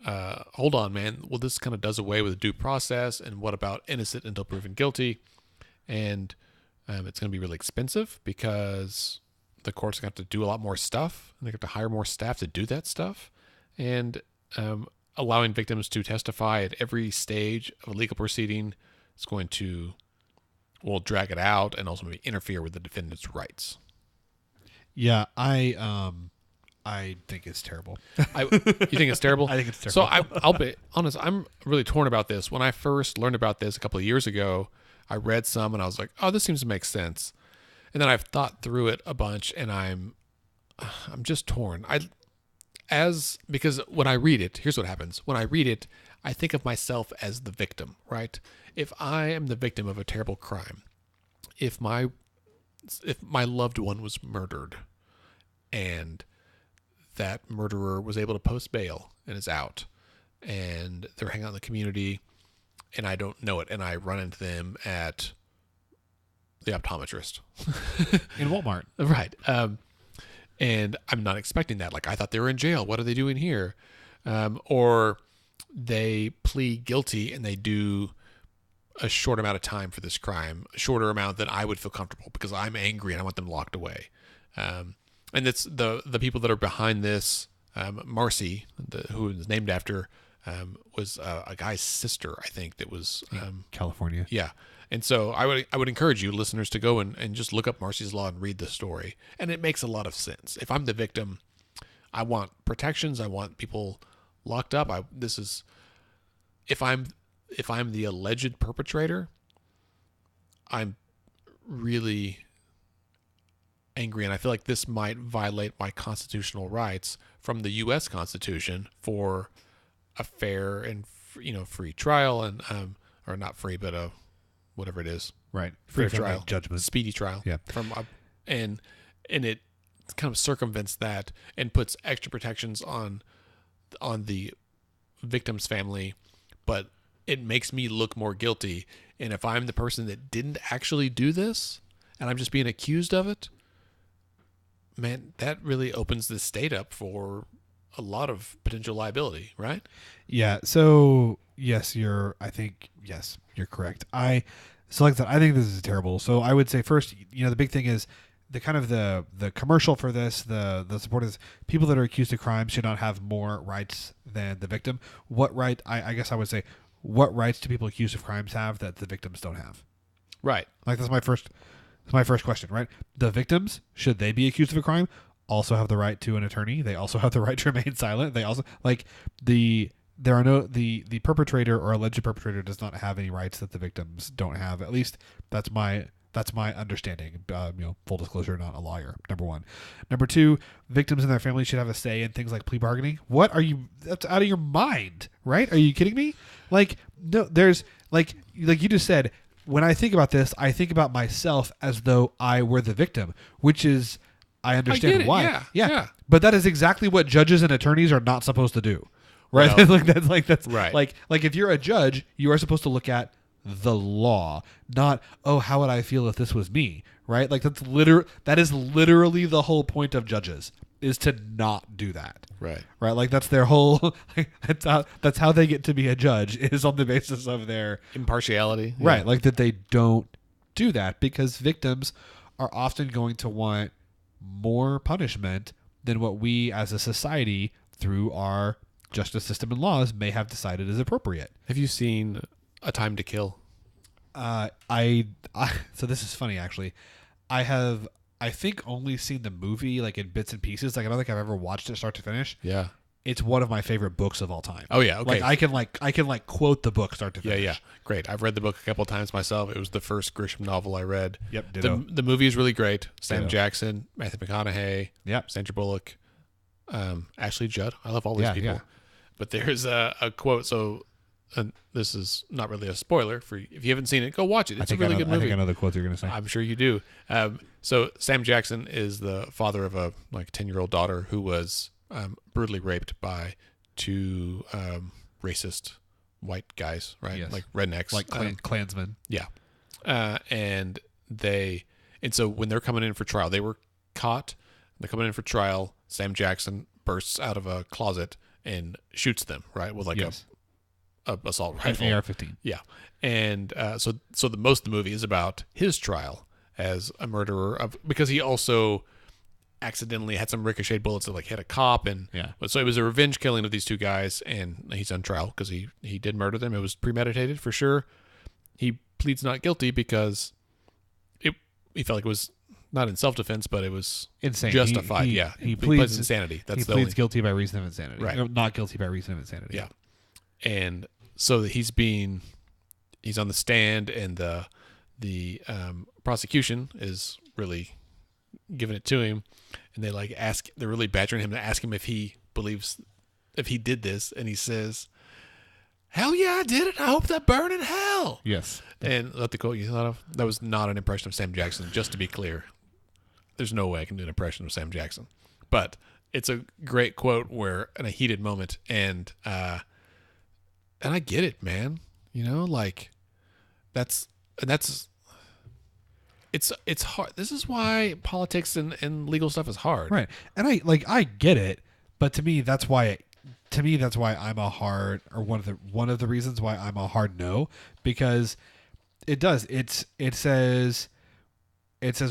hold on, man. Well, this kind of does away with due process, and what about innocent until proven guilty? And it's going to be really expensive because the courts are going to have to do a lot more stuff, and they have to hire more staff to do that stuff. And allowing victims to testify at every stage of a legal proceeding is going to, drag it out and also maybe interfere with the defendant's rights. Yeah, I think it's terrible. You think it's terrible? I think it's terrible. So I'll be honest, I'm really torn about this. When I first learned about this a couple of years ago, I read some and I was like, oh, this seems to make sense. And then I've thought through it a bunch and I'm just torn. Because when I read it, here's what happens. When I read it, I think of myself as the victim, right? If I am the victim of a terrible crime, if my loved one was murdered and that murderer was able to post bail and is out and they're hanging out in the community and I don't know it and I run into them at the optometrist in Walmart. Right. And I'm not expecting that. Like, I thought they were in jail. What are they doing here? Or they plead guilty and they do a short amount of time for this crime, a shorter amount than I would feel comfortable because I'm angry and I want them locked away. And it's the people that are behind this. Marcy, who is named after, was a guy's sister, I think, that was California. Yeah. And so I would encourage you listeners to go and just look up Marcy's Law and read the story. And it makes a lot of sense. If I'm the victim, I want protections. I want people locked up. If I'm the alleged perpetrator, I'm really angry, and I feel like this might violate my constitutional rights from the U.S. Constitution for a fair and free trial and or not free, but whatever it is, right? Fair Free trial, judgment, speedy trial. Yeah, and it kind of circumvents that and puts extra protections on the victim's family, but it makes me look more guilty. And if I'm the person that didn't actually do this and I'm just being accused of it, man, that really opens the state up for a lot of potential liability, right? Yeah. So yes, you're correct. I think this is terrible. So I would say first, the big thing is the kind of the commercial for this, the support is people that are accused of crime should not have more rights than the victim. What right? I guess I would say, what rights do people accused of crimes have that the victims don't have? Right. Like that's my first question, right? The victims, should they be accused of a crime, also have the right to an attorney. They also have the right to remain silent. They also the perpetrator or alleged perpetrator does not have any rights that the victims don't have. At least that's my understanding. Full disclosure, not a lawyer. Number one. Number two, victims and their families should have a say in things like plea bargaining. What are you? That's out of your mind, right? Are you kidding me? Like, no, there's like you just said. When I think about this, I think about myself as though I were the victim, which is, I understand why. Yeah. But that is exactly what judges and attorneys are not supposed to do, right? Well, that's right. Like if you're a judge, you are supposed to look at the law, not, oh, how would I feel if this was me, right? Like that is literally the whole point of judges, is to not do that. Right. Like that's their whole. That's how they get to be a judge, is on the basis of their impartiality. Yeah. Right. Like that they don't do that because victims are often going to want more punishment than what we as a society, through our justice system and laws, may have decided is appropriate. Have you seen A Time to Kill? So this is funny, actually. I think only seen the movie like in bits and pieces. Like I don't think I've ever watched it start to finish. Yeah. it's one of my favorite books of all time. Oh yeah, okay. I can quote the book start to finish. Yeah. Great. I've read the book a couple of times myself. It was the first Grisham novel I read. Yep. Ditto. The movie is really great. Sam Ditto. Jackson, Matthew McConaughey, Yep. Sandra Bullock, Ashley Judd. I love all these people. Yeah. But there's a quote. So this is not really a spoiler for you. If you haven't seen it, go watch it. It's a really good movie. I think I know the quote you're going to say. I'm sure you do. So Sam Jackson is the father of a 10-year-old daughter who was brutally raped by two racist white guys, right? Yes. Like rednecks, Like Klansmen. yeah. And so when they're coming in for trial, they were caught. They're coming in for trial. Sam Jackson bursts out of a closet and shoots them, right, with a assault rifle, An AR-15. Yeah, and so the most of the movie is about his trial as a murderer because he also accidentally had some ricocheted bullets that hit a cop, and so it was a revenge killing of these two guys, and he's on trial because he did murder them. It was premeditated for sure. He pleads not guilty because he felt like it was not in self-defense, but it was insane, justified. He pleads insanity. He pleads guilty by reason of insanity. Right. No, not guilty by reason of insanity. Yeah, and so he's on the stand, and the prosecution is really giving it to him, and they're really badgering him to ask him if he believes if he did this, and he says, "Hell yeah, I did it. I hope that burn in hell." Yes. And let the quote you thought of, that was not an impression of Sam Jackson, just to be clear. There's no way I can do an impression of Sam Jackson. But it's a great quote where in a heated moment, and I get it, man. That's it's hard. This is why politics and legal stuff is hard. Right. And I get it, but to me that's why I'm a hard, or one of the reasons why I'm a hard no, because it says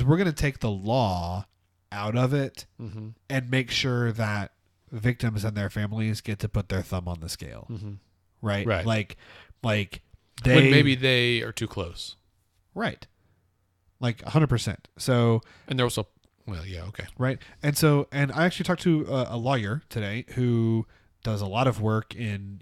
we're going to take the law out of it and make sure that victims and their families get to put their thumb on the scale. Right. Like when maybe they are too close. Right. 100%. So, and they're also, well, yeah, okay. Right. And I actually talked to a lawyer today who does a lot of work in,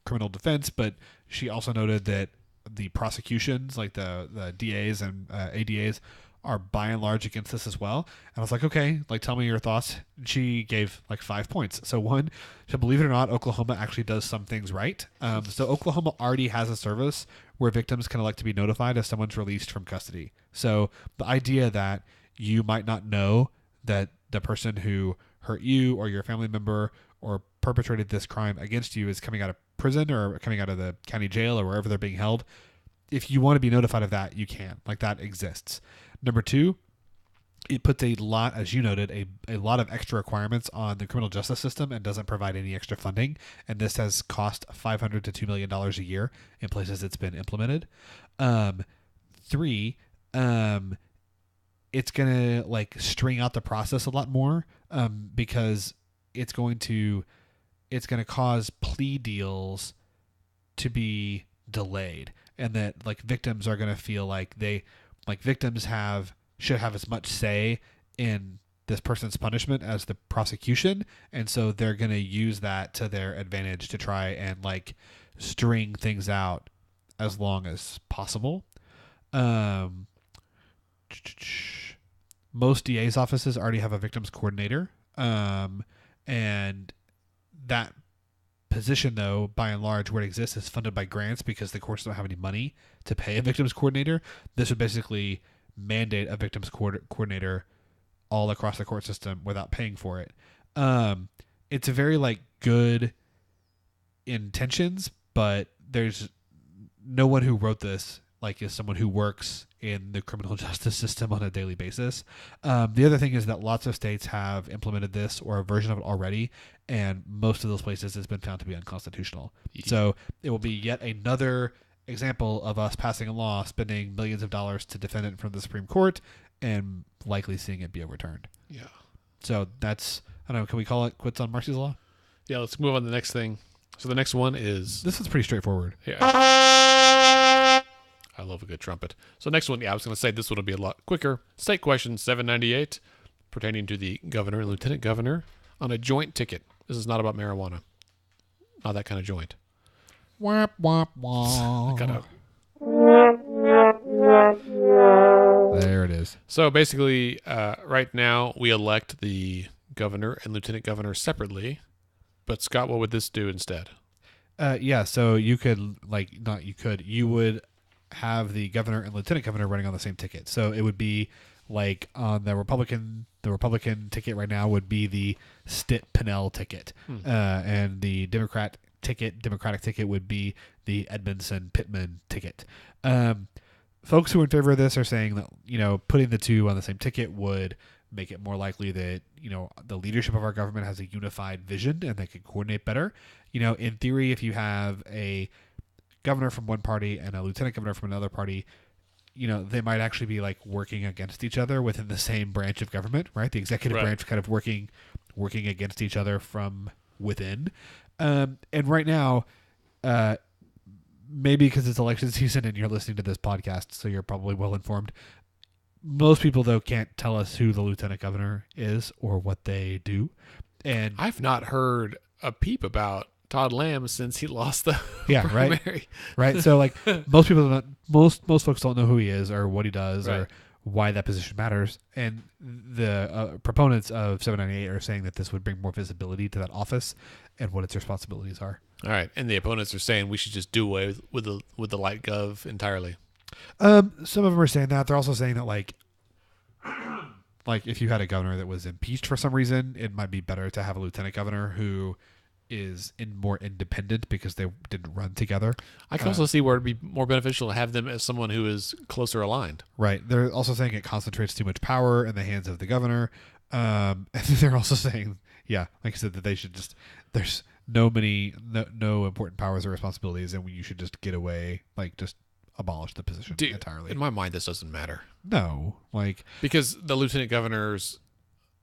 criminal defense, but she also noted that the prosecutions, like the DAs and ADAs, are by and large against this as well. And I was like, okay, tell me your thoughts. She gave 5 points. So one, believe it or not, Oklahoma actually does some things right. So Oklahoma already has a service where victims can elect to be notified if someone's released from custody. So the idea that you might not know that the person who hurt you or your family member or perpetrated this crime against you is coming out of prison or coming out of the county jail or wherever they're being held, if you want to be notified of that, you can. That exists. Number two, it puts a lot, as you noted, a lot of extra requirements on the criminal justice system and doesn't provide any extra funding. And this has cost $500 to $2 million a year in places it's been implemented. Three, it's going to string out the process a lot more because it's going to cause plea deals to be delayed, and that victims are going to feel victims should have as much say in this person's punishment as the prosecution, and so they're going to use that to their advantage to try and string things out as long as possible. Most DA's offices already have a victims coordinator, and that position, though, by and large, where it exists, is funded by grants because the courts don't have any money to pay a victims coordinator. This would basically mandate a victims coordinator all across the court system without paying for it. It's a very good intentions, but there's no one who wrote this is someone who works in the criminal justice system on a daily basis. The other thing is that lots of states have implemented this or a version of it already, and most of those places has been found to be unconstitutional. Yeah. So it will be yet another example of us passing a law, spending millions of dollars to defend it from the Supreme Court, and likely seeing it be overturned. Yeah. So that's, I don't know, can we call it quits on Marcy's Law? Yeah, let's move on to the next thing. So the next one is... This is pretty straightforward. Yeah. I love a good trumpet. So next one, I was going to say this one will be a lot quicker. State question 798, pertaining to the governor and lieutenant governor on a joint ticket. This is not about marijuana. Not that kind of joint. Womp, womp, womp. Gotta- There it is. So basically, right now we elect the governor and lieutenant governor separately. But Scott, what would this do instead? Yeah, so you would have the governor and lieutenant governor running on the same ticket. So it would be like on the Republican ticket right now would be the Stitt-Pinnell ticket. And the Democratic ticket would be the Edmondson-Pittman ticket. Folks who are in favor of this are saying that, putting the two on the same ticket would make it more likely that, the leadership of our government has a unified vision and they can coordinate better. In theory, if you have a governor from one party and a lieutenant governor from another party, they might actually be like working against each other within the same branch of government, right? The executive branch kind of working against each other from within. And right now, maybe because it's election season and you're listening to this podcast, so you're probably well informed. Most people, though, can't tell us who the lieutenant governor is or what they do. And I've not heard a peep about Todd Lamb since he lost the primary. Right. So, like, most folks don't know who he is or what he does or why that position matters. And the proponents of 798 are saying that this would bring more visibility to that office and what its responsibilities are. All right. And the opponents are saying we should just do away with the light gov entirely. Some of them are saying that. They're also saying that, like if you had a governor that was impeached for some reason, it might be better to have a lieutenant governor who is more independent because they didn't run together. I can also see where it'd be more beneficial to have them as someone who is closer aligned. Right. They're also saying it concentrates too much power in the hands of the governor. And they're also saying, like I said, that they should just, there's no important powers or responsibilities, and you should just get away, just abolish the position entirely. In my mind, this doesn't matter. No, because the lieutenant governor's,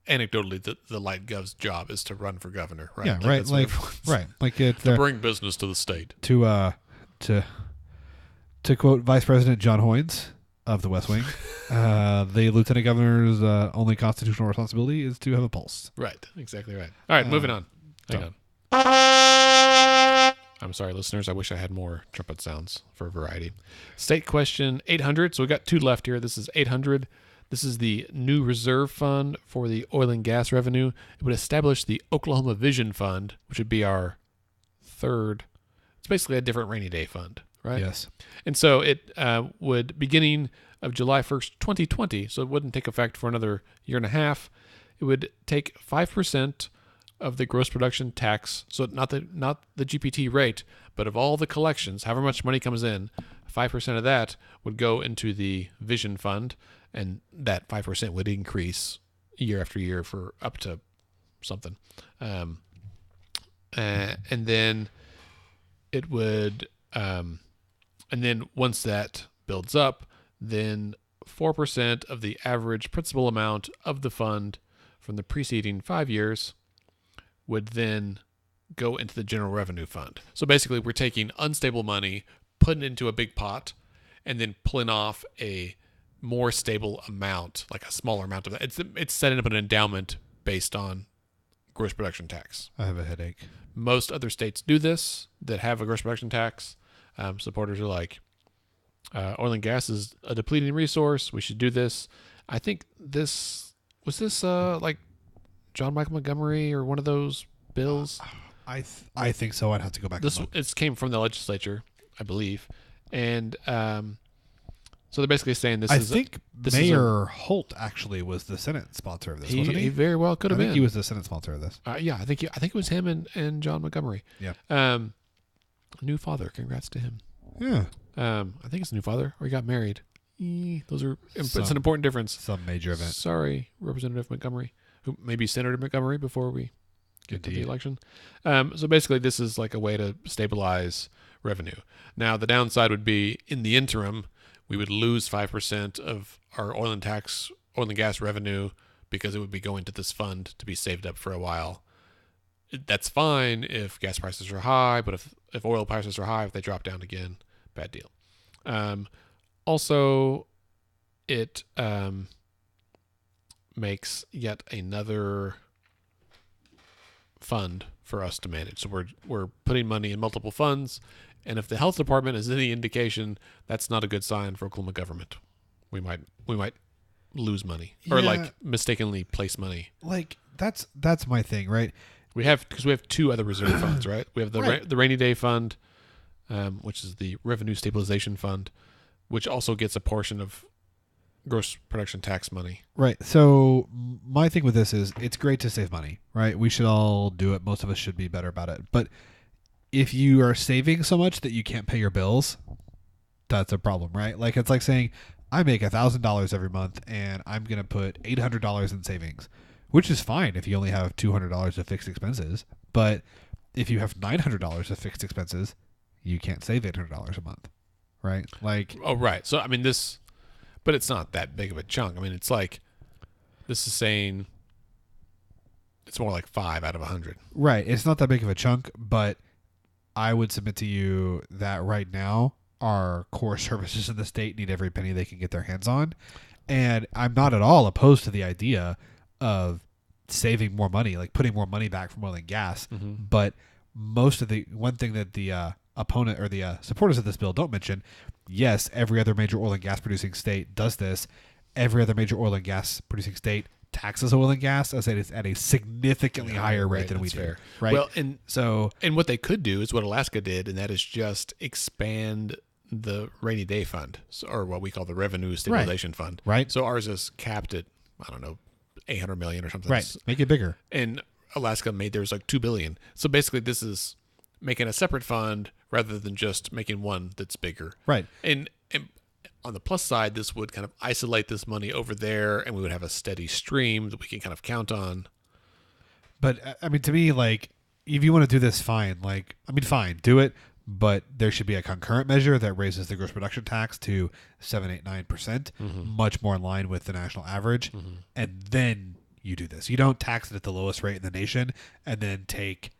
anecdotally, the light gov's job is to run for governor, right? Yeah, right. To bring business to the state. To quote Vice President John Hoynes of the West Wing, the lieutenant governor's only constitutional responsibility is to have a pulse. Right. Exactly right. All right, moving on. Hang on. I'm sorry, listeners. I wish I had more trumpet sounds for variety. State question 800. So we got two left here. This is 800. This is the new reserve fund for the oil and gas revenue. It would establish the Oklahoma Vision Fund, which would be our third. It's basically a different rainy day fund, right? Yes. And so it would, beginning of July 1st, 2020, so it wouldn't take effect for another year and a half, it would take 5% of the gross production tax, so not the GPT rate, but of all the collections, however much money comes in, 5% of that would go into the Vision Fund, and that 5% would increase year after year for up to something. And then it would, and then once that builds up, then 4% of the average principal amount of the fund from the preceding 5 years would then go into the general revenue fund. So basically, we're taking unstable money, putting it into a big pot, and then pulling off a more stable amount, like a smaller amount of that. It's setting up an endowment based on gross production tax. I have a headache. Most other states do this that have a gross production tax. Supporters are like, oil and gas is a depleting resource. We should do this. I think this like John Michael Montgomery or one of those bills. I think so. I'd have to go back. It came from the legislature, I believe, and so they're basically saying this. I think Mayor Holt actually was the Senate sponsor of this, wasn't he? He very well could have been. He was the Senate sponsor of this. Yeah, I think it was him and John Montgomery. Yeah. New father. Congrats to him. Yeah. I think it's a new father, or he got married. It's an important difference. Some major event. Sorry, Representative Montgomery, who maybe Senator Montgomery before we get to the election. So basically, this is like a way to stabilize revenue. Now, the downside would be in the interim, we would lose 5% of our oil and gas revenue because it would be going to this fund to be saved up for a while. That's fine if gas prices are high, but if oil prices are high, if they drop down again, bad deal. Also, it makes yet another fund for us to manage. So we're putting money in multiple funds, and if the health department is any indication, that's not a good sign for Oklahoma government. We might lose money or like mistakenly place money. Like that's my thing, right? Because we have two other reserve funds, right? We have the Right. the rainy day fund, which is the revenue stabilization fund, which also gets a portion of gross production tax money. Right. So my thing with this is it's great to save money, right? We should all do it. Most of us should be better about it. But if you are saving so much that you can't pay your bills, that's a problem, right? Like it's like saying I make $1,000 every month and I'm going to put $800 in savings, which is fine if you only have $200 of fixed expenses. But if you have $900 of fixed expenses, you can't save $800 a month, right? Like, Oh, right. So I mean but it's not that big of a chunk. I mean, it's like this is saying it's more like 5 out of 100. right. It's not that big of a chunk, but I would submit to you that right now our core services in the state need every penny they can get their hands on. And I'm not at all opposed to the idea of saving more money, like putting more money back from oil and gas. Mm-hmm. But most of the one thing that the opponent or the supporters of this bill don't mention, yes, every other major oil and gas producing state does this. Every other major oil and gas producing state taxes oil and gas as it is at a significantly higher rate than we do. Fair. Right. Well, and what they could do is what Alaska did, and that is just expand the rainy day fund, or what we call the revenue stabilization fund. Right. So ours is capped at, I don't know, 800 million or something. Right. Make it bigger. And Alaska made theirs like 2 billion. So basically this is making a separate fund rather than just making one that's bigger. Right. And on the plus side, this would kind of isolate this money over there, and we would have a steady stream that we can kind of count on. But I mean, to me, like, if you want to do this, fine. Like, I mean, fine, do it. But there should be a concurrent measure that raises the gross production tax to 7, 8, 9%, much more in line with the national average. And then you do this. You don't tax it at the lowest rate in the nation and then take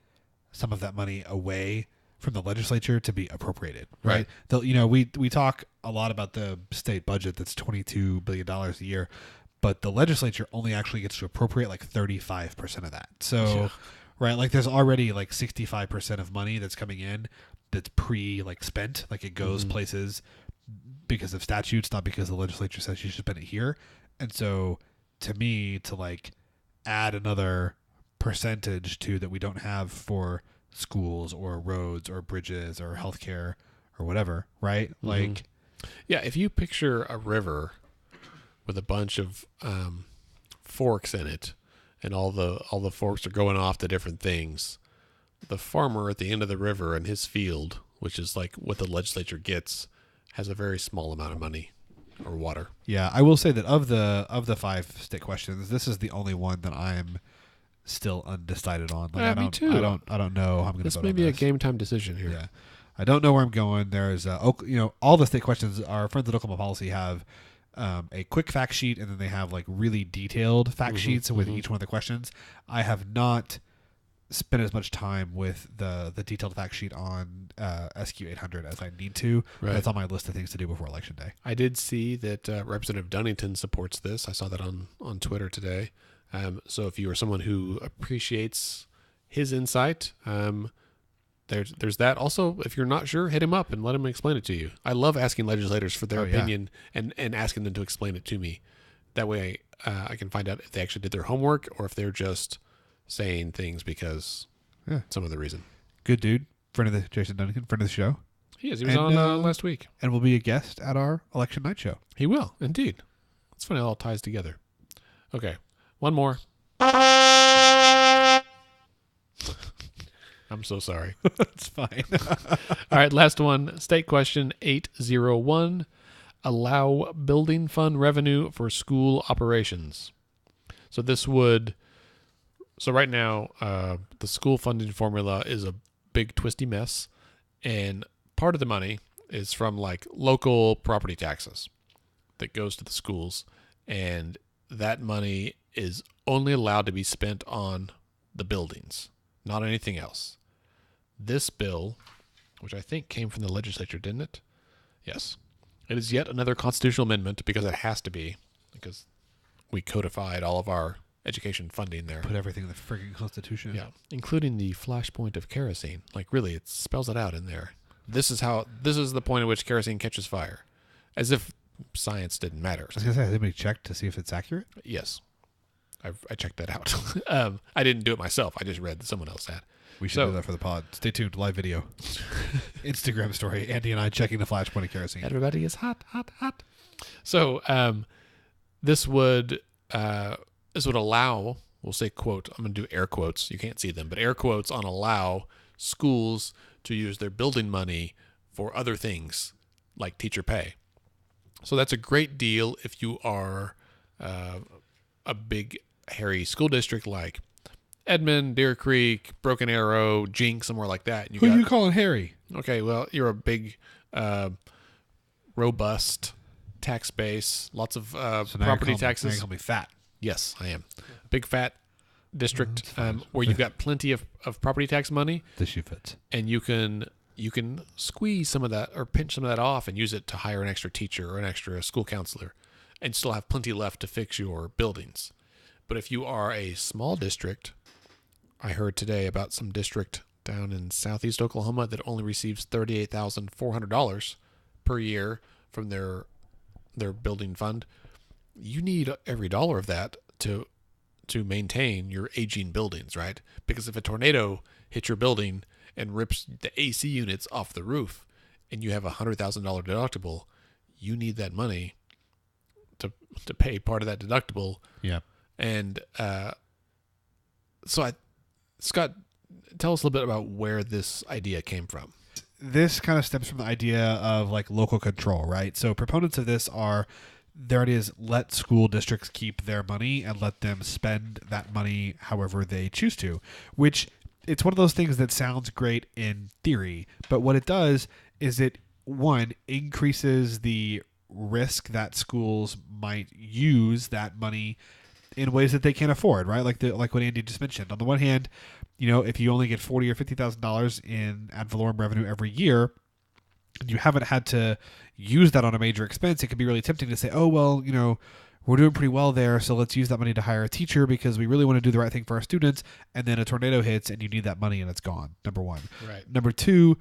some of that money away from the legislature to be appropriated, right? We talk a lot about the state budget that's $22 billion a year, but the legislature only actually gets to appropriate like 35% of that. So, right, like there's already like 65% of money that's coming in that's spent, like it goes places because of statutes, not because the legislature says you should spend it here. And so to me, to like add another percentage to that we don't have for schools or roads or bridges or healthcare or whatever, right? Like, yeah, if you picture a river with a bunch of forks in it, and all the forks are going off to different things, the farmer at the end of the river in his field, which is like what the legislature gets, has a very small amount of money or water. yeah, I will say that of the 5 state questions, this is the only one that I'm still undecided on. Like, me too. I don't know how I'm going to This vote may on be a this. game time decision here. Yeah, I don't know where I'm going. There's all the state questions. Our friends at Oklahoma Policy have a quick fact sheet, and then they have like really detailed fact sheets with each one of the questions. I have not spent as much time with the detailed fact sheet on SQ 800 as I need to. Right. That's on my list of things to do before Election Day. I did see that Representative Dunnington supports this. I saw that on Twitter today. So if you are someone who appreciates his insight, there's that. Also, if you're not sure, hit him up and let him explain it to you. I love asking legislators for their opinion and asking them to explain it to me. That way I can find out if they actually did their homework or if they're just saying things because some other reason. Good dude. Friend of the Jason Duncan, friend of the show. He is. He was on last week. And will be a guest at our election night show. He will, indeed. It's funny how it all ties together. Okay. One more. I'm so sorry. It's fine. All right, last one. State question 801. Allow building fund revenue for school operations. So right now, the school funding formula is a big twisty mess. And part of the money is from like local property taxes that goes to the schools. And that money is only allowed to be spent on the buildings, not anything else. This bill, which I think came from the legislature, didn't it? Yes. It is yet another constitutional amendment because it has to be, because we codified all of our education funding there. Put everything in the frigging Constitution. Yeah, including the flashpoint of kerosene. Like, really, it spells it out in there. This is the point at which kerosene catches fire. As if science didn't matter. I was going to say, has anybody checked to see if it's accurate? Yes. I checked that out. I didn't do it myself. I just read that someone else had. We should do that for the pod. Stay tuned. Live video. Instagram story. Andy and I checking the flashpoint of kerosene. Everybody is hot, hot, hot. So this would allow, we'll say quote, I'm going to do air quotes. You can't see them, but air quotes on allow schools to use their building money for other things like teacher pay. So that's a great deal if you are a big, hairy school district like Edmond, Deer Creek, Broken Arrow, Jink, somewhere like that. Who are you calling Harry? Okay, well, you're a big, robust tax base, lots of property taxes. Now you're calling me fat. Yes, I am. Big fat district where you've got plenty of property tax money. The shoe fits. And you can squeeze some of that or pinch some of that off and use it to hire an extra teacher or an extra school counselor and still have plenty left to fix your buildings. But if you are a small district, I heard today about some district down in southeast Oklahoma that only receives $38,400 per year from their building fund. You need every dollar of that to maintain your aging buildings, right? Because if a tornado hits your building and rips the AC units off the roof and you have a $100,000 deductible, you need that money to pay part of that deductible. Yeah. And Scott, tell us a little bit about where this idea came from. This kind of stems from the idea of like local control, right? So proponents of this are, their idea is let school districts keep their money and let them spend that money however they choose to, which it's one of those things that sounds great in theory, but what it does is it, one, increases the risk that schools might use that money in ways that they can't afford, right? Like what Andy just mentioned. On the one hand, if you only get $40,000 or $50,000 in ad valorem revenue every year, and you haven't had to use that on a major expense, it can be really tempting to say, oh, well, we're doing pretty well there, so let's use that money to hire a teacher because we really want to do the right thing for our students, and then a tornado hits and you need that money and it's gone, number one. Right. Number two,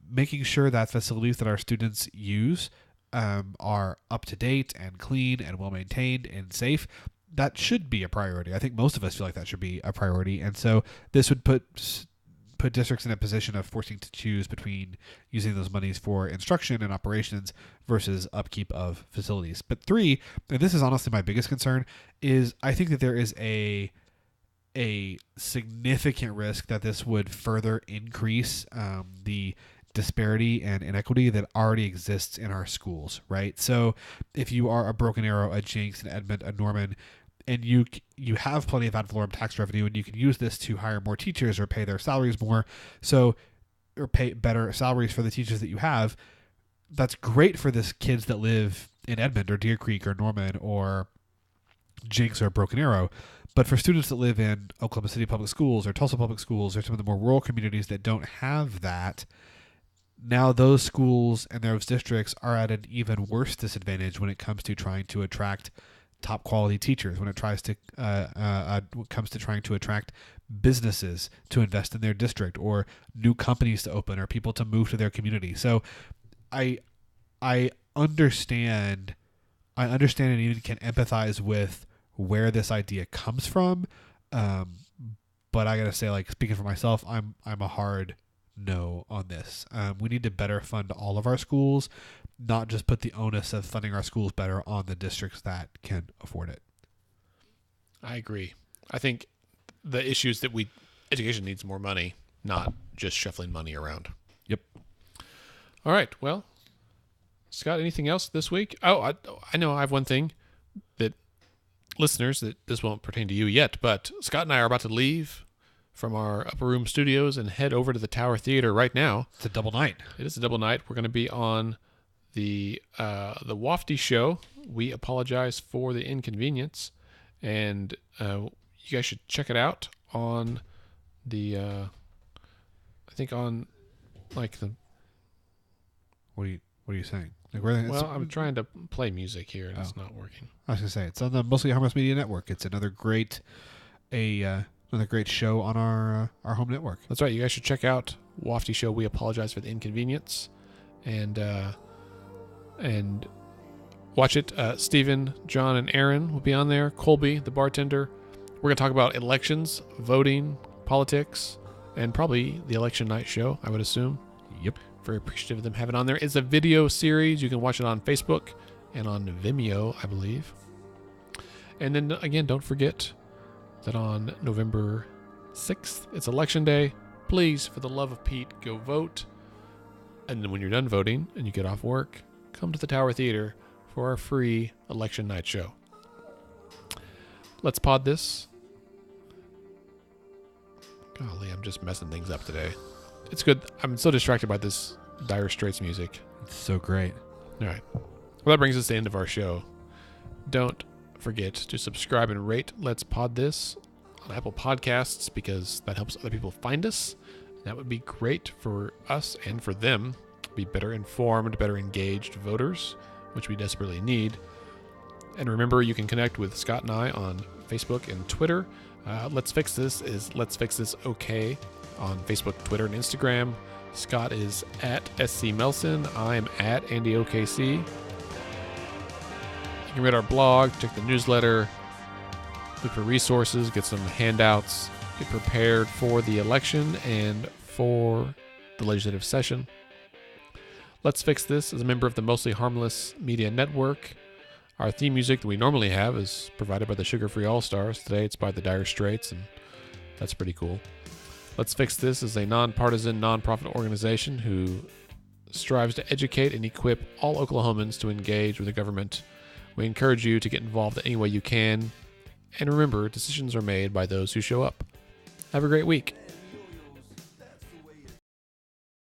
making sure that facilities that our students use are up to date and clean and well maintained and safe. That should be a priority. I think most of us feel like that should be a priority. And so this would put districts in a position of forcing to choose between using those monies for instruction and operations versus upkeep of facilities. But three, and this is honestly my biggest concern, is I think that there is a significant risk that this would further increase the disparity and inequity that already exists in our schools, right? So if you are a Broken Arrow, a Jinx, an Edmond, a Norman, and you have plenty of ad valorem tax revenue, and you can use this to hire more teachers or pay their salaries more, or pay better salaries for the teachers that you have, that's great for the kids that live in Edmond or Deer Creek or Norman or Jinx or Broken Arrow. But for students that live in Oklahoma City Public Schools or Tulsa Public Schools or some of the more rural communities that don't have that, now those schools and those districts are at an even worse disadvantage when it comes to trying to attract top quality teachers, when it comes to trying to attract businesses to invest in their district or new companies to open or people to move to their community. So I understand and even can empathize with where this idea comes from. But I gotta say, like, speaking for myself, I'm a hard no on this. We need to better fund all of our schools, not just put the onus of funding our schools better on the districts that can afford it. I agree. I think the issue is that education needs more money, not just shuffling money around. Yep. All right. Well, Scott, anything else this week? Oh, I know I have one thing that listeners, that this won't pertain to you yet, but Scott and I are about to leave from our Upper Room studios and head over to the Tower Theater right now. It's a double night. It is a double night. We're going to be on the Wafty show. We apologize for the inconvenience, and you guys should check it out on the I think on like the what are you saying? Like Well, I'm trying to play music here, and it's not working. I was gonna say it's on the Mostly Harmless Media Network. It's another great show on our home network. That's right. You guys should check out Wafty Show. We apologize for the inconvenience, and watch it. Stephen, John, and Aaron will be on there. Colby, the bartender. We're gonna talk about elections, voting, politics, and probably the election night show, I would assume. Yep. Very appreciative of them having it on there. It's a video series. You can watch it on Facebook and on Vimeo, I believe. And then again, don't forget that on November 6th, it's election day. Please, for the love of Pete, go vote. And then when you're done voting and you get off work, come to the Tower Theater for our free election night show. Let's pod this. Golly, I'm just messing things up today. It's good. I'm so distracted by this Dire Straits music. It's so great. All right. Well, that brings us to the end of our show. Don't forget to subscribe and rate Let's Pod This on Apple Podcasts, because that helps other people find us. That would be great for us and for them to be better informed, better engaged voters, which we desperately need. And remember, you can connect with Scott and I on Facebook and Twitter. Let's Fix This is Let's Fix This OK on Facebook, Twitter, and Instagram. Scott is at SC Melson. I'm at AndyOKC. You can read our blog, check the newsletter, look for resources, get some handouts, get prepared for the election and for the legislative session. Let's Fix This is a member of the Mostly Harmless Media Network. Our theme music that we normally have is provided by the Sugar Free All-Stars. Today it's by the Dire Straits, and that's pretty cool. Let's Fix This is a nonpartisan, nonprofit organization who strives to educate and equip all Oklahomans to engage with the government. We encourage you to get involved any way you can. And remember, decisions are made by those who show up. Have a great week.